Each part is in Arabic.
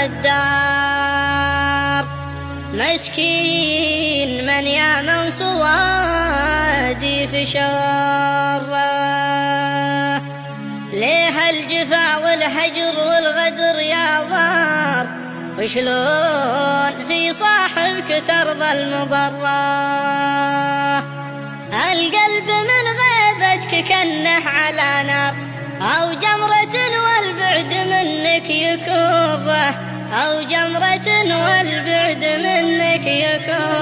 غدار، مسكين من يامن صوادي في شره. ليه الجفا والهجر والغدر يا ضار، وشلون في صاحبك ترضى المضرة؟ القلب من غيبتك كنه على نار، أو جمرة والبعد منك يكره، أو جمرة والبعد منك يكره.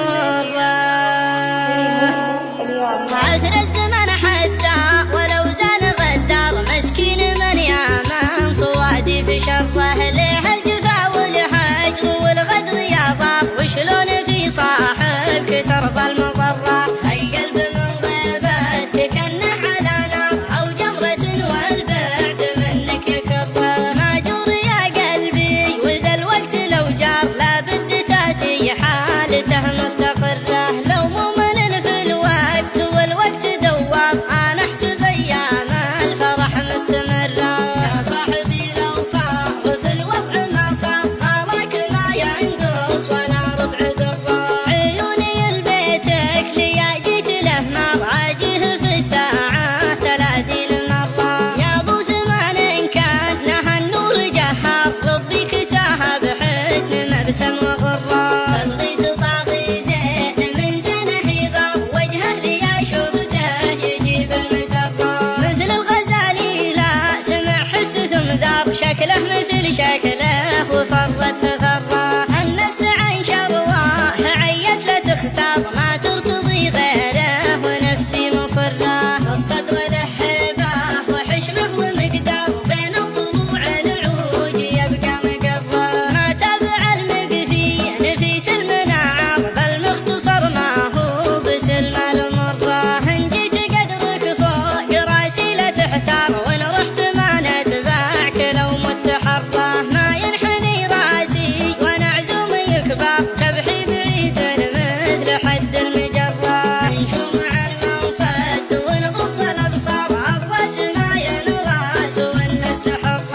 عثر الزمن حتى ولو زان غدار، مسكين من يامن صوادي في شره. ليه الجفا والهجر والغدر يا ضار، وشلون في صاحبك ترضى المضرة؟ القلب من غيبتك كنه على نار، أو جمرة والبعد منك يكره. ماجور يا قلبي وذا الوقت لو جار، لابد تاتي حالته مستقرة. لو مؤمن في الوقت والوقت دوار، أنا أحسب أيام الفرح مستمرة. يا صاحبي لو صار في الوضع ما صار، أراك ما ينقص ولا ربع ذرة. عيوني لبيتك ليا جيت له ما راجيه في الساعة 30 مرة. يا ابو زمان كان نهى النور جهار، ربي كساها بحسن مبسم وغرة. الغيث طاغي زين من زينه يغار، وجهه ليا شفته يجيب المسرة. مثل الغزالي لا سمع حس ثم ذار، شكله مثل شكله وفرت فره. النفس عن شرواه عيت لا تختار، ما ترتضي غيره ونفسي مصره. الصدر له هبه وحشمه ومقدار، بين الضلوع العوج يبقى مقره. ما تابع المقفي نفيس المناعر، بل مختصر ما هو بسلم المره. ان جيت قدرك فوق راسي لا تحتار، وان رحت ما نتبعك لو مت حره. ما ينحني راسي وانا عزوم يكبر، تبحي بعيد مثل حد المجره. نشوم مع المنصد ونغض الابصار، الراس ما ينراس والنفس حره.